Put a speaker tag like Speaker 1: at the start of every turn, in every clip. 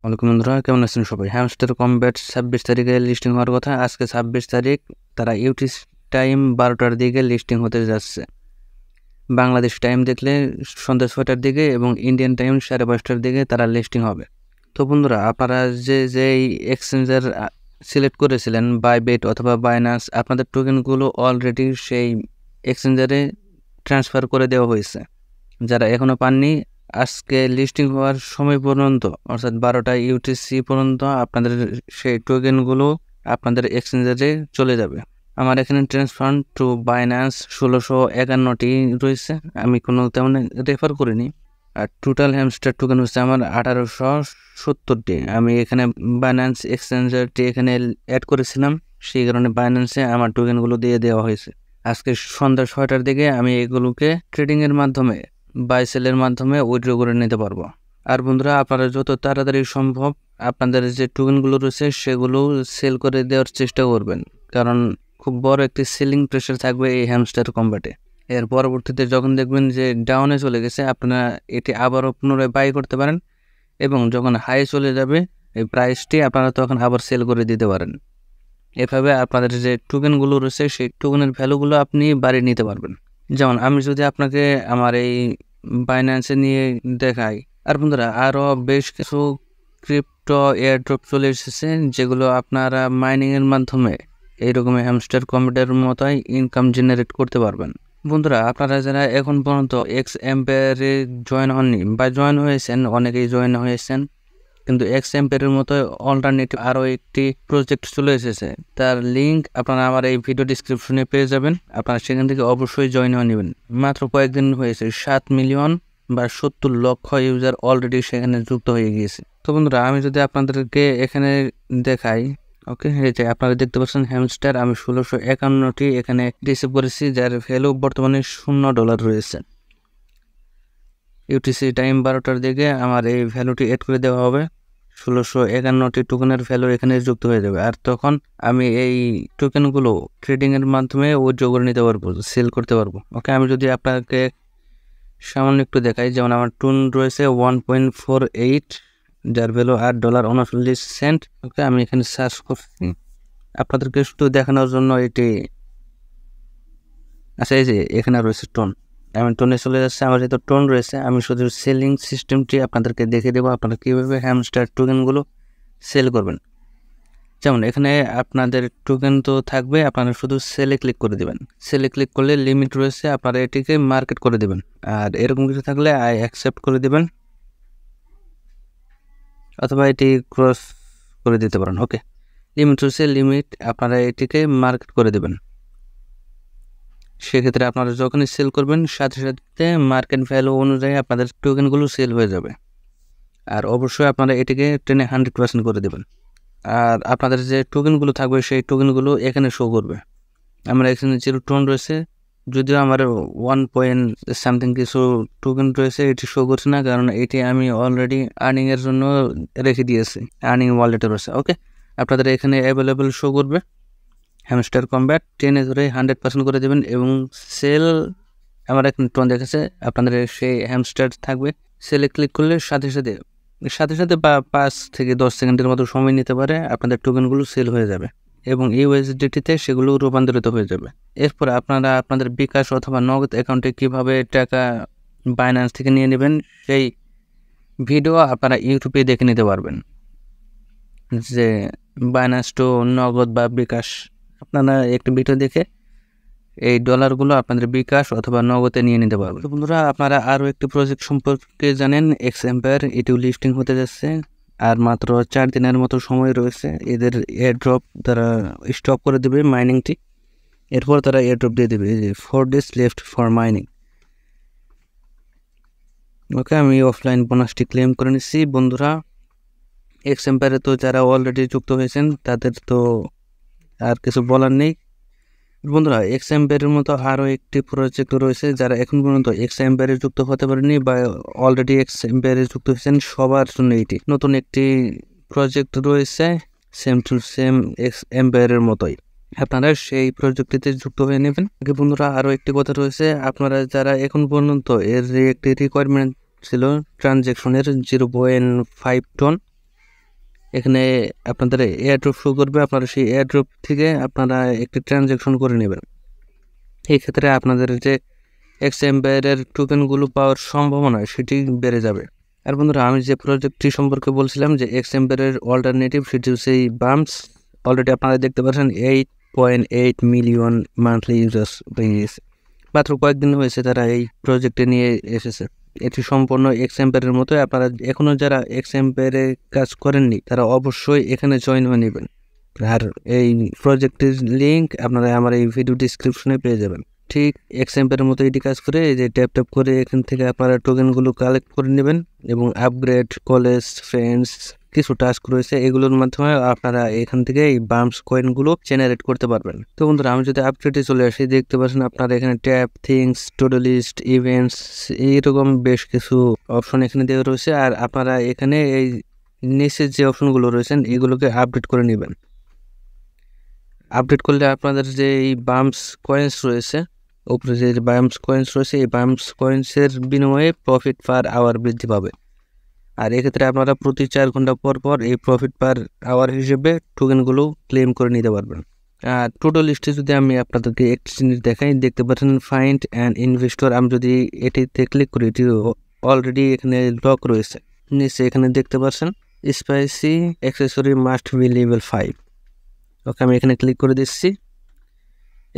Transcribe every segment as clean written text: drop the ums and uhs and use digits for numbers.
Speaker 1: ওয়ালাইকুম বন্ধুরা, কেমন আছেন সবাই? হ্যামস্টার কমব্যাট 26 তারিখে লিস্টিং হওয়ার কথা। আজকে 26 তারিখ, তারা ইউটিসি টাইম 12টার দিকে লিস্টিং হতে যাচ্ছে। বাংলাদেশ টাইম দেখলে সন্ধ্যা 6টার দিকে এবং ইন্ডিয়ান টাইম 5:30টার দিকে তারা লিস্টিং হবে। তো বন্ধুরা, আপনারা যেই এক্সচেঞ্জার সিলেক্ট করেছিলেন, বাইবেট অথবা বাইনান্স, আপনাদের টোকেনগুলো অলরেডি সেই এক্সচেঞ্জারে ট্রান্সফার করে দেওয়া হয়েছে। যারা এখনও পাননি, আজকে লিস্টিং হওয়ার সময় পর্যন্ত অর্থাৎ 12টা ইউটিসি পর্যন্ত আপনাদের সেই টোকেনগুলো আপনাদের এক্সচেঞ্জারে চলে যাবে। আমার এখানে ট্রান্সফার টু বাইন্যান্স 1651টি রয়েছে, আমি কোনো তেমন রেফার করিনি। আর টোটাল হ্যামস্টার টোকেন হচ্ছে আমার 1870টি। আমি এখানে বাইন্যান্স এক্সচেঞ্জারটি এখানে অ্যাড করেছিলাম, সেই কারণে বাইন্যান্সে আমার টোকেনগুলো দিয়ে দেওয়া হয়েছে। আজকে সন্ধ্যা 6টার দিকে আমি এগুলোকে ট্রেডিংয়ের মাধ্যমে বাই সেলের মাধ্যমে উইথড্র করে নিতে পারবো। আর বন্ধুরা, আপনারা যত তাড়াতাড়ি সম্ভব আপনাদের যে টোকেনগুলো রয়েছে সেগুলো সেল করে দেওয়ার চেষ্টা করবেন, কারণ খুব বড় একটি সেলিং প্রেশার থাকবে এই হ্যামস্টার কম্ব্যাটে। এর পরবর্তীতে যখন দেখবেন যে ডাউনে চলে গেছে, আপনারা এটি আবারও পুনরায় বাই করতে পারেন এবং যখন হাই চলে যাবে এই প্রাইসটি আপনারা তখন আবার সেল করে দিতে পারেন। এভাবে আপনাদের যে টোকেনগুলো রয়েছে সেই টোকেনের ভ্যালুগুলো আপনি বাড়িয়ে নিতে পারবেন। যেমন আমি যদি আপনাকে আমার এই বাইন্যান্সে নিয়ে দেখাই। আর বন্ধুরা, আরও বেশ কিছু ক্রিপ্টো এয়ারড্রপ চলে এসেছে, যেগুলো আপনারা মাইনিংয়ের মাধ্যমে এইরকম হ্যামস্টার কম্পিউটার মতোই ইনকাম জেনারেট করতে পারবেন। বন্ধুরা, আপনারা যারা এখন পর্যন্ত এক্স এম্পায়ারে জয়েন হননি বা জয়েন হয়েছেন, অনেকেই জয়েন হয়েছেন, কিন্তু এক্স এম্পায়ারের মতো অল্টারনেটিভ আরও একটি প্রজেক্ট চলে এসেছে। তার লিঙ্ক আপনারা আমার এই ভিডিও ডিসক্রিপশনে পেয়ে যাবেন। আপনারা সেখান থেকে অবশ্যই জয়েন হয়ে নেবেন। মাত্র কয়েকদিন হয়েছে 7 মিলিয়ন বা 70 লক্ষ ইউজার অলরেডি সেখানে যুক্ত হয়ে গিয়েছে। তো বন্ধুরা, আমি যদি আপনাদেরকে এখানে দেখাই, ওকে, এই যে আপনারা দেখতে পাচ্ছেন হ্যামস্টার, আমি 1651টি এখানে রিসিভ করেছি, যার ভ্যালু বর্তমানে $0 রয়েছে। ইউটিসি টাইম 12টার দিকে আমার এই ভ্যালুটি এড করে দেওয়া হবে। 1651টি টোকেনের ভ্যালু এখানে যুক্ত হয়ে যাবে। আর তখন আমি এই টোকেনগুলো ট্রেডিংয়ের মাধ্যমে উইথড্র করে নিতে পারবো, সেল করতে পারবো। ওকে, আমি যদি আপনাকে সামান্য একটু দেখাই, যেমন আমার টুন রয়েছে 1.48, যার ভ্যালু $8.39। ওকে, আমি এখানে সার্চ করছি আপনাদেরকে শুধু দেখানোর জন্য এটি। আচ্ছা, এই যে এখানে রয়েছে টোন, আমি টোনে চলে যাচ্ছে। আমার যেহেতু টোন রয়েছে, আমি শুধু সেলিং সিস্টেমটি আপনাদেরকে দেখে দেবো, আপনারা কীভাবে হ্যামস্টার টোকেনগুলো সেল করবেন। যেমন এখানে আপনাদের টোকেন তো থাকবে, আপনারা শুধু সেলে ক্লিক করে দেবেন। সেলে ক্লিক করলে লিমিট রয়েছে, আপনারা এটিকে মার্কেট করে দেবেন। আর এরকম কিছু থাকলে আই অ্যাকসেপ্ট করে দেবেন, অথবা এটি ক্রস করে দিতে পারেন। ওকে, লিমিট রয়েছে, লিমিট আপনারা এটিকে মার্কেট করে দেবেন। সেক্ষেত্রে আপনারা যখনই সেল করবেন, সাথে সাথে মার্কেট ভ্যালু অনুযায়ী আপনাদের টোকেনগুলো সেল হয়ে যাবে। আর অবশ্যই আপনারা এটিকে টেনে 100% করে দেবেন। আর আপনাদের যে টোকেনগুলো থাকবে সেই টোকেনগুলো এখানে শো করবে। আমার এখানে 0 টোন রয়েছে, যদিও আমার 1 কিছু টোকেন রয়েছে, এটি শো করছে না, কারণ এটি আমি অলরেডি আর্নিংয়ের জন্য রেখে দিয়েছি, আর্নিং ওয়ালেটে রয়েছে। ওকে, আপনাদের এখানে অ্যাভেলেবেল শো করবে। হ্যামস্টার কম্ব্যাট টেনে ধরে 100% করে দেবেন এবং সেল, আমার এখানে টোন দেখেছে, আপনাদের সেই হ্যামস্টার থাকবে। সেলে ক্লিক করলে সাথে সাথে বা 5 থেকে 10 সেকেন্ডের মতো সময় নিতে পারে, আপনাদের টোকেনগুলো সেল হয়ে যাবে এবং ইউএসডিটিতে সেগুলো রূপান্তরিত হয়ে যাবে। এরপর আপনারা আপনাদের বিকাশ অথবা নগদ অ্যাকাউন্টে কীভাবে টাকা বাইন্যান্স থেকে নিয়ে নেবেন সেই ভিডিও আপনারা ইউটিউবে দেখে নিতে পারবেন, যে বাইন্যান্স টু নগদ বা বিকাশ। আপনারা একটি ভিডিও দেখে এই ডলারগুলো আপনাদের বিকাশ অথবা নগদে নিয়ে নিতে পারবেন। তো বন্ধুরা, আপনারা আরও একটি প্রজেক্ট সম্পর্কে জানেন, এক্স এম্পায়ার, এটিও লিস্টিং হতে যাচ্ছে। আর মাত্র 4 দিনের মতো সময় রয়েছে। এদের এয়ারড্রপ তারা স্টপ করে দেবে মাইনিংটি, এরপর তারা এয়ারড্রপ দিয়ে দেবে, যে 4 days লেফট ফর মাইনিং। ওকে, আমি অফলাইন বোনাসটি ক্লেম করে নিচ্ছি। বন্ধুরা, এক্স এম্পায়ারে তো যারা অলরেডি যুক্ত হয়েছেন তাদের তো আর কিছু বলার নেই। বন্ধুরা, এক্স এম্পায়ারের মতো আরও একটি প্রজেক্ট রয়েছে, যারা এখন পর্যন্ত এক্স এম্পায়ারে যুক্ত হতে পারেনি বা অলরেডি এক্স এম্পায়ারে যুক্ত হয়েছেন, সবার জন্য এটি নতুন একটি প্রজেক্ট রয়েছে, সেম টু সেম এক্স এম্পায়ারের মতোই। আপনারা সেই প্রজেক্টটিতে যুক্ত হয়ে নেবেন। বন্ধুরা, আরও একটি কথা রয়েছে, আপনারা যারা এখন পর্যন্ত এর একটি রিকোয়ারমেন্ট ছিল ট্রানজ্যাকশনের 0.5 টন, এখানে আপনাদের এয়ারড্রপ শো করবে, আপনারা সেই এয়ারড্রপ থেকে আপনারা একটি ট্রানজ্যাকশন করে নেবেন। এই ক্ষেত্রে আপনাদের যে এক্সএম্পায়ারের টোকেনগুলো পাওয়ার সম্ভাবনা সেটি বেড়ে যাবে। আর বন্ধুরা, আমি যে প্রজেক্টটি সম্পর্কে বলছিলাম যে এক্সএম্পায়ারের অল্টারনেটিভ, সেটি হচ্ছে এই বাম্পস। অলরেডি আপনারা দেখতে পাচ্ছেন 8.8 মিলিয়ন মান্থলি ইউজার্স হয়ে গেছে। মাত্র কয়েকদিন হয়েছে তারা এই প্রজেক্টে নিয়ে এসেছে। এটি সম্পূর্ণ এক্সএম্পায়ারের মতো। আপনারা এখনও যারা এক্সএম্পায়ারে কাজ করেননি তারা অবশ্যই এখানে জয়েন হয়ে নেবেন। আর এই প্রজেক্টের লিঙ্ক আপনারা আমার এই ভিডিও ডিসক্রিপশনে পেয়ে যাবেন। ঠিক এক্সএম্পায়ারের মতো এটি কাজ করে এই যে ট্যাপ করে এখান থেকে আপনারা টোকেনগুলো কালেক্ট করে নেবেন এবং আপগ্রেড, কলেজ, ফ্রেন্ডস কিছু টাস্ক রয়েছে, এগুলোর মাধ্যমে আপনারা এখান থেকে এই বাম্পস কয়েনগুলো জেনারেট করতে পারবেন। তো বন্ধুরা, আমি যদি আপগ্রেডে চলে আসি, দেখতে পাচ্ছেন আপনারা এখানে tap, things, to do list, events, এইরকম বেশ কিছু অপশন এখানে দেওয়া রয়েছে। আর আপনারা এখানে এই নিচের যে অপশনগুলো রয়েছেন এগুলোকে আপডেট করে নেবেন। আপডেট করলে আপনাদের যে এই বাম্পস কয়েন্স রয়েছে, উপরে যে বাম্পস কয়েন্স রয়েছে, এই বাম্পস কয়েন্সের বিনিময়ে প্রফিট পার আওয়ার বৃদ্ধি পাবে। আর এক্ষেত্রে আপনারা প্রতি 4 ঘন্টা পর পর এই প্রফিট পার আওয়ার হিসেবে টোকেনগুলো ক্লেম করে নিতে পারবেন। আর টুডু লিস্টে যদি আমি আপনাদেরকে একটি জিনিস দেখাই, দেখতে পাচ্ছেন ফাইন্ড অ্যান্ড ইনভেস্টর। আমি যদি এটিতে ক্লিক করি, এটি অলরেডি এখানে লক রয়েছে। নিচে এখানে দেখতে পাচ্ছেন spicy accessory must be level 5। ওকে, আমি এখানে ক্লিক করে দিচ্ছি।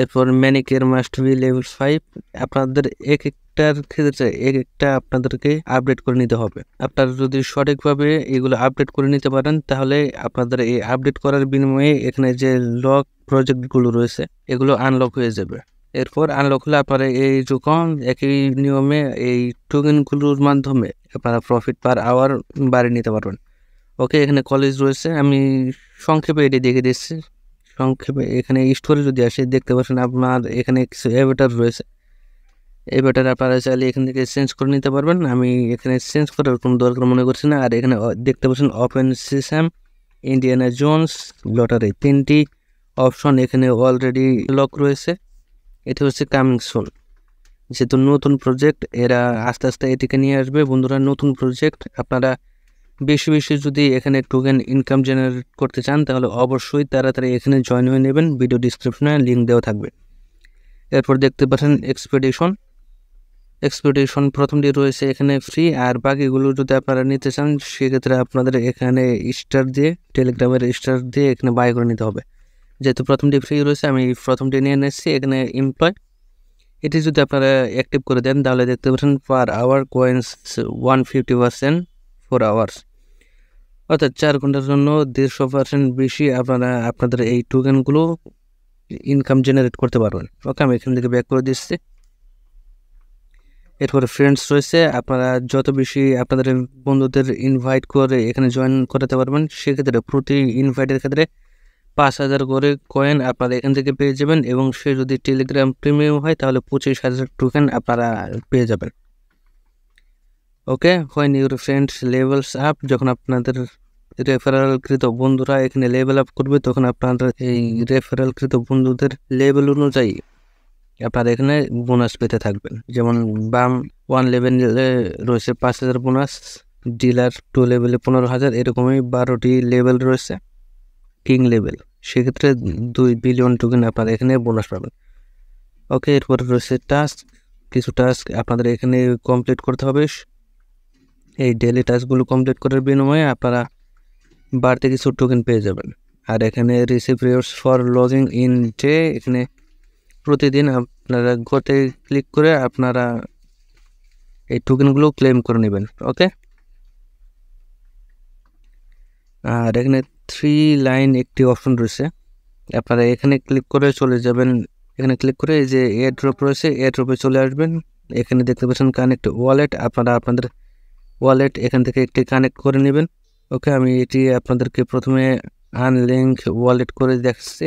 Speaker 1: এরপর ম্যানিকের মাস্ট বি লেভেল 5। আপনাদের এক একটার ক্ষেত্রে এক একটা আপনাদেরকে আপডেট করে নিতে হবে। আপনারা যদি সঠিকভাবে এগুলো আপডেট করে নিতে পারেন তাহলে আপনাদের এই আপডেট করার বিনিময়ে এখানে যে লক প্রজেক্টগুলো রয়েছে এগুলো আনলক হয়ে যাবে। এরপর আনলক হলে আপনারা এই যখন একই নিয়মে এই টোকেনগুলোর মাধ্যমে আপনারা প্রফিট পার আওয়ার বাড়িয়ে নিতে পারবেন। ওকে, এখানে কলেজ রয়েছে, আমি সংক্ষেপে এটি দেখে দিচ্ছি। সংক্ষেপে এখানে স্টোরে যদি আসে, দেখতে পাচ্ছেন আপনার এখানে কিছু অ্যাভাটার রয়েছে। অ্যাভাটার আপনারা চাইলে এখান থেকে চেঞ্জ করে নিতে পারবেন। আমি এখানে চেঞ্জ করার কোনো দরকার মনে করছি না। আর এখানে দেখতে পাচ্ছেন open system, Indiana Jones, lottery, 3টি অপশন এখানে অলরেডি লক রয়েছে। এটি হচ্ছে কামিং সুন। যেহেতু নতুন প্রজেক্ট, এরা আস্তে আস্তে এটিকে নিয়ে আসবে। বন্ধুরা, নতুন প্রজেক্ট, আপনারা বেশি বেশি যদি এখানে টোকেন ইনকাম জেনারেট করতে চান তাহলে অবশ্যই তাড়াতাড়ি এখানে জয়েন হয়ে নেবেন। ভিডিও ডিসক্রিপশনে লিঙ্ক দেওয়া থাকবে। এরপর দেখতে পাচ্ছেন এক্সপেডিশন প্রথমটি রয়েছে এখানে ফ্রি। আর বাকিগুলো যদি আপনারা নিতে চান সেক্ষেত্রে আপনাদের এখানে স্টার দিয়ে, টেলিগ্রামের স্টার দিয়ে এখানে বাই করে নিতে হবে। যেহেতু প্রথমটি ফ্রি রয়েছে, আমি প্রথমটি নিয়ে নিচ্ছি। এখানে এমপ্লয়, এটি যদি আপনারা অ্যাক্টিভ করে দেন তাহলে দেখতে পাচ্ছেন পার আওয়ার কয়েন্স 150% 4 আওয়ার্স, অর্থাৎ 4 ঘন্টার জন্য 150% বেশি আপনারা আপনাদের এই টোকেনগুলো ইনকাম জেনারেট করতে পারবেন। ওকে, আমি এখান থেকে ব্যাক করে দিচ্ছি। এরপরে ফ্রেন্ডস রয়েছে, আপনারা যত বেশি আপনাদের বন্ধুদের ইনভাইট করে এখানে জয়েন করাতে পারবেন। সেক্ষেত্রে প্রতি ইনভাইটের ক্ষেত্রে 5,000 করে কয়েন আপনারা এখান থেকে পেয়ে যাবেন এবং সে যদি টেলিগ্রাম প্রিমিয়াম হয় তাহলে 25,000 টোকেন আপনারা পেয়ে যাবেন। Okay, when your friends levels up, যখন আপনাদের রেফারেলকৃত বন্ধুরা এখানে লেভেল আপ করবে তখন আপনাদের এই রেফারেলকৃত বন্ধুদের লেভেল অনুযায়ী আপনারা এখানে বোনাস পেতে থাকবেন। যেমন বাম 1 লেভেলে রয়েছে 5,000 বোনাস, ডিলার 2 লেভেলে 15,000, এরকমই 12টি লেভেল রয়েছে। কিং লেভেল, সেক্ষেত্রে 2 বিলিয়ন টোকেন আপনারা এখানে বোনাস পাবেন। ওকে, এরপরে রয়েছে টাস্ক, কিছু টাস্ক আপনাদের এখানে কমপ্লিট করতে হবে। এই ডেলি টাস্কগুলো কমপ্লিট করার বিনিময়ে আপনারা বাড়তি কিছু টোকেন পেয়ে যাবেন। আর এখানে receive rewards for logging in day, এখানে প্রতিদিন আপনারা ঘরে ক্লিক করে আপনারা এই টোকেনগুলো ক্লেম করে নেবেন। ওকে, আর এখানে 3 লাইন একটি অপশন রয়েছে, আপনারা এখানে ক্লিক করে চলে যাবেন। এখানে ক্লিক করে এই যে এয়ার ড্রপ রয়েছে, এয়ার ড্রপে চলে আসবেন। এখানে দেখতে পাচ্ছেন কানেক্ট ওয়ালেট, আপনারা আপনাদের ওয়ালেট এখান থেকে একটি কানেক্ট করে নেবেন। ওকে, আমি এটি আপনাদেরকে প্রথমে আনলিঙ্ক ওয়ালেট করে দেখাচ্ছি।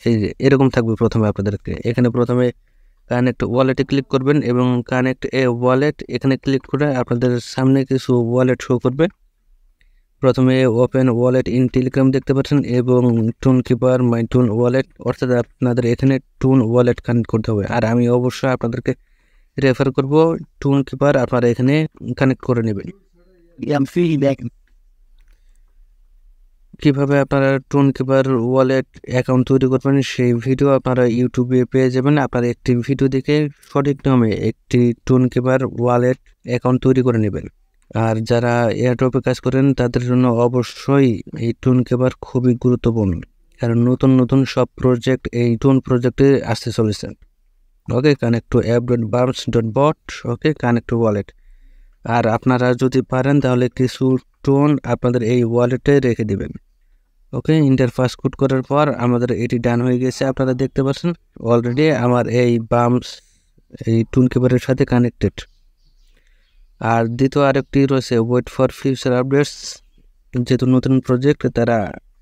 Speaker 1: এই যে এরকম থাকবে প্রথমে আপনাদেরকে। এখানে প্রথমে কানেক্ট ওয়ালেটে ক্লিক করবেন এবং কানেক্ট এ ওয়ালেট এখানে ক্লিক করে আপনাদের সামনে কিছু ওয়ালেট শো করবে। প্রথমে ওপেন ওয়ালেট ইন টেলিগ্রাম দেখতে পাচ্ছেন এবং টুন কিপার মাই টুন ওয়ালেট, অর্থাৎ আপনাদের এখানে টুন ওয়ালেট কানেক্ট করতে হবে। আর আমি অবশ্যই আপনাদেরকে রেফার করব টুন কিপার আপনারা এখানে কানেক্ট করে নেবেন। কিভাবে আপনারা টোন কিপার ওয়ালেট অ্যাকাউন্ট তৈরি করবেন সেই ভিডিও আপনারা ইউটিউবে পেয়ে যাবেন। আপনারা একটি ভিডিও দেখে সঠিক নিয়মে একটি টোন কিপার ওয়ালেট অ্যাকাউন্ট তৈরি করে নেবেন। আর যারা এয়ারড্রপে কাজ করেন তাদের জন্য অবশ্যই এই টোন কিপার খুবই গুরুত্বপূর্ণ, কারণ নতুন নতুন সব প্রজেক্ট এই টোন প্রজেক্টে আসতে চলেছে। Okay, connect to app.bumps.bot, okay, connect to wallet. আর আপনারা যদি পারেন তাহলে কিছু টোন আপনাদের এই ওয়ালেটে রেখে দিবেন। ওকে, ইন্টারফেস কোড করার পর আমাদের এটি ডান হয়ে গেছে। আপনারা দেখতে পাচ্ছেন অলরেডি আমার এই বাম্পস এই টোন কিপারের সাথে কানেক্টেড। আর দ্বিতীয় আরেকটি রয়েছে ওয়েট ফর ফিউচার আপডেটস। যেহেতু নতুন প্রজেক্ট, তারা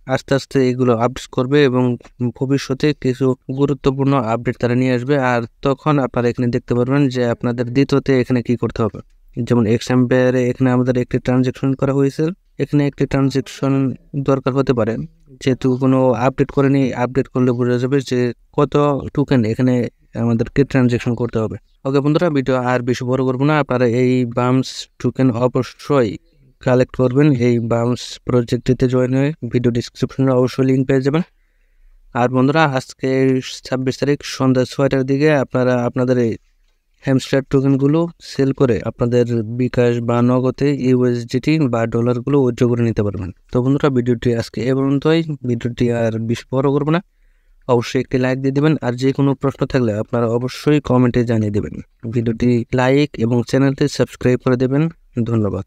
Speaker 1: আস্তে আস্তে এগুলো আপডেট করবে এবং ভবিষ্যতে কিছু গুরুত্বপূর্ণ আপডেট তারা নিয়ে আসবে। আর তখন আপনারা এখানে দেখতে পারবেন যে আপনাদের দ্বিতীয়তে এখানে কি করতে হবে। যেমন এক্সাম্পলে এখানে আমাদের একটি ট্রানজ্যাকশন করা হয়েছে, এখানে একটি ট্রানজ্যাকশন দরকার হতে পারে, যেহেতু কোনো আপডেট করেনি। আপডেট করলে বোঝা যাবে যে কত টোকেন এখানে আমাদেরকে ট্রানজ্যাকশন করতে হবে। ওকে বন্ধুরা, ভিডিও আর বেশি বড় করবো না। আপনারা এই বাম্পস টোকেন অবশ্যই কালেক্ট করবেন। এই বাম্পস প্রজেক্টটিতে জয়েন হয়ে ভিডিও ডিসক্রিপশনে অবশ্যই লিঙ্ক পেয়ে যাবেন। আর বন্ধুরা, আজকে 26 তারিখ সন্ধ্যা 6টার দিকে আপনারা আপনাদের এই হ্যামস্টার টোকেনগুলো সেল করে আপনাদের বিকাশ বা নগদে ইউএসডিটি বা ডলারগুলো উইথড্র করে নিতে পারবেন। তো বন্ধুরা, ভিডিওটি আজকে এ পর্যন্তই। ভিডিওটি আর বেশি বড় করবো না। অবশ্যই একটি লাইক দিয়ে দেবেন। আর যে কোনো প্রশ্ন থাকলে আপনারা অবশ্যই কমেন্টে জানিয়ে দেবেন। ভিডিওটি লাইক এবং চ্যানেলটি সাবস্ক্রাইব করে দেবেন। ধন্যবাদ।